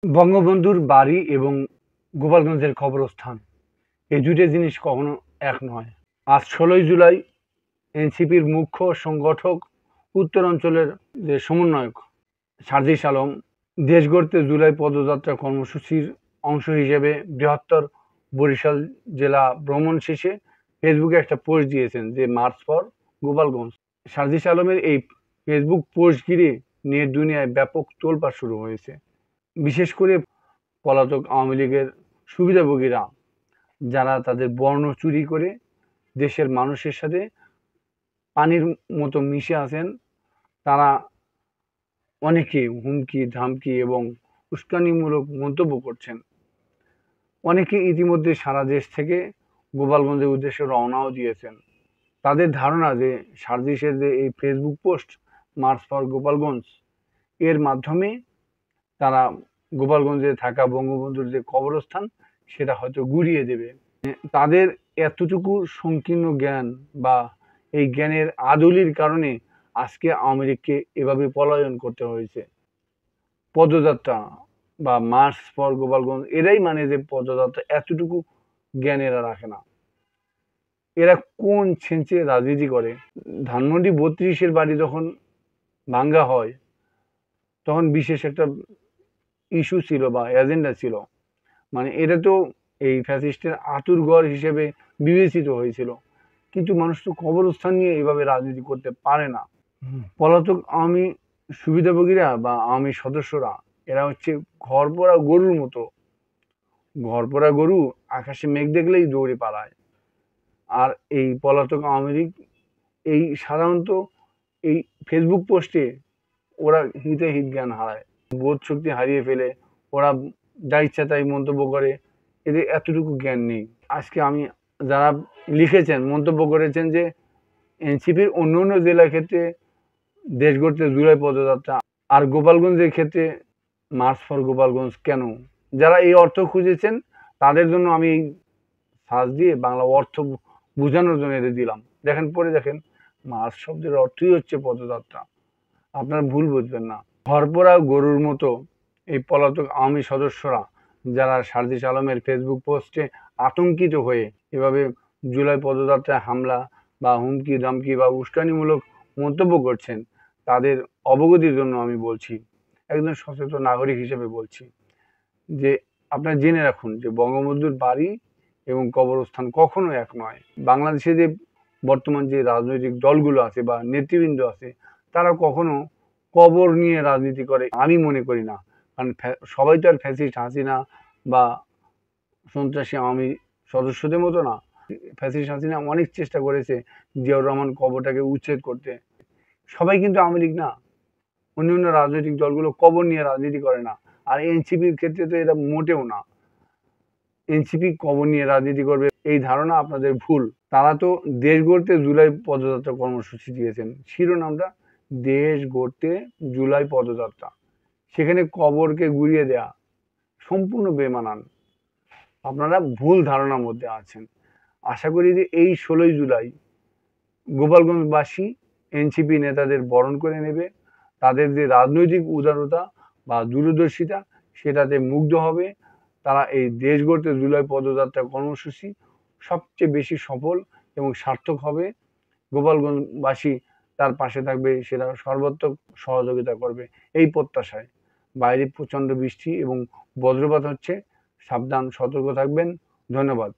বঙ্গবন্ধুর বাড়ি এবং গোপালগঞ্জের কবরস্থান এই দুইটা জিনিস কখনো এক নয়। আজ ১৬ই জুলাই এনসিপির মুখ্য সংগঠক উত্তরাঞ্চলের যে সমন্বয়ক সার্জিস আলম দেশ গড়তে জুলাই পদযাত্রা কর্মসূচির অংশ হিসেবে বৃহত্তর বরিশাল জেলা ভ্রমণ শেষে ফেসবুকে একটা পোস্ট দিয়েছেন যে মার্চ ফর গোপালগঞ্জ। সার্জিস আলমের এই ফেসবুক পোস্ট ঘিরে নেট দুনিয়ায় ব্যাপক তোলপাড় শুরু হয়েছে। বিশেষ করে পলাতক আওয়ামী লীগের সুবিধাভোগীরা যারা তাদের বর্ণ চুরি করে দেশের মানুষের সাথে পানির মতো মিশে আছেন, তারা অনেকে হুমকি ধামকি এবং উস্কানিমূলক মন্তব্য করছেন। অনেকে ইতিমধ্যে সারা দেশ থেকে গোপালগঞ্জের উদ্দেশ্যে রওনাও দিয়েছেন। তাদের ধারণা যে সার্জিসের যে এই Facebook post March for Gopalganj এর মাধ্যমে তারা গোপালগঞ্জে থাকা বঙ্গবন্ধুর যে কবরস্থান সেটা হয়তো গুড়িয়ে দেবে। তাদের এতটুকু সংকীর্ণ জ্ঞান বা এই জ্ঞানের আদলির কারণে আজকে আওয়ামী লীগকে এভাবে পলায়ন করতে হয়েছে। পদযাত্রা বা মার্চ ফর গোপালগঞ্জ এরাই মানে যে পদযাত্রা, এতটুকু জ্ঞান এরা রাখে না। এরা কোন ছেঁচে রাজনীতি করে। ধানমন্ডি ৩২-এর বাড়ি যখন ভাঙ্গা হয় তখন বিশেষ একটা ইস্যু ছিল বা এজেন্ডা ছিল, মানে এটা তো এই ফ্যাসিস্টের আঁতুড়ঘর হিসেবে বিবেচিত হয়েছিল, কিন্তু মানুষ তো কবরস্থান নিয়ে এইভাবে রাজনীতি করতে পারে না। পলাতক আওয়ামী সুবিধাভোগীরা বা আওয়ামী সদস্যরা এরা হচ্ছে ঘরপোড়া গরুর মতো। ঘরপোড়া গরু আকাশে মেঘ দেখলেই দৌড়ে পালায়। আর এই পলাতক আওয়ামী লীগ এই সাধারণত এই ফেসবুক পোস্টে ওরা হিতে হিত জ্ঞান হারায়, বোধ শক্তি হারিয়ে ফেলে। ওরা যা ইচ্ছা তাই মন্তব্য করে, এদের এতটুকু জ্ঞান নেই। আজকে আমি যারা লিখেছেন মন্তব্য করেছেন যে এনসিপির অন্য অন্য জেলার ক্ষেত্রে দেশ গড়তে জুলাই পদযাত্রা আর গোপালগঞ্জের ক্ষেত্রে মার্চ ফর গোপালগঞ্জ কেন? যারা এই অর্থ খুঁজেছেন তাদের জন্য আমি এই সার্চ দিয়ে বাংলা অর্থ বোঝানোর জন্য এদের দিলাম। দেখেন, পরে দেখেন, মার্চ শব্দের অর্থই হচ্ছে পদযাত্রা। আপনারা ভুল বুঝবেন না। ঘরপোড়া গরুর মতো এই পলাতক আওয়ামী সদস্যরা যারা সার্জিস আলমের ফেসবুক পোস্টে আতঙ্কিত হয়ে এভাবে জুলাই পদযাত্রায় হামলা বা হুমকি ধমকি বা উস্কানিমূলক মন্তব্য করছেন, তাদের অবগতির জন্য আমি বলছি, একজন সচেতন নাগরিক হিসেবে বলছি যে আপনারা জেনে রাখুন যে বঙ্গবন্ধুর বাড়ি এবং কবরস্থান কখনো এক নয়। বাংলাদেশে যে বর্তমান যে রাজনৈতিক দলগুলো আছে বা নেতৃবৃন্দ আছে, তারা কখনো কবর নিয়ে রাজনীতি করে আমি মনে করি না। কারণ সবাই তো আর ফ্যাসিস্ট হাসিনা বা সন্ত্রাসী আওয়ামী সদস্যদের মতো না। ফ্যাসিস্ট হাসিনা অনেক চেষ্টা করেছে জিয়াউর রহমান কবরটাকে উচ্ছেদ করতে। সবাই কিন্তু আওয়ামী লীগ না। অন্য অন্য রাজনৈতিক দলগুলো কবর নিয়ে রাজনীতি করে না। আর এনসিপির ক্ষেত্রে তো এটা মোটেও না। এনসিপি কবর নিয়ে রাজনীতি করবে এই ধারণা আপনাদের ভুল। তারা তো দেশ গড়তে জুলাই পদযাত্রা কর্মসূচি দিয়েছেন, শিরোনামটা দেশ গড়তে জুলাই পদযাত্রা। সেখানে কবরকে গুড়িয়ে দেয়া সম্পূর্ণ বেমানান। আপনারা ভুল ধারণার মধ্যে আছেন। আশা করি যে এই ১৬ই জুলাই গোপালগঞ্জবাসী এনসিপি নেতাদের বরণ করে নেবে। তাদের যে রাজনৈতিক উদারতা বা দূরদর্শিতা সেটাতে মুগ্ধ হবে। তারা এই দেশ গড়তে জুলাই পদযাত্রা কর্মসূচি সবচেয়ে বেশি সফল এবং সার্থক হবে। গোপালগঞ্জবাসী তার পাশে থাকবে, সেটা সর্বাত্মক সহযোগিতা করবে এই প্রত্যাশায়। বাইরে প্রচণ্ড বৃষ্টি এবং বজ্রপাত হচ্ছে, সাবধান সতর্ক থাকবেন। ধন্যবাদ।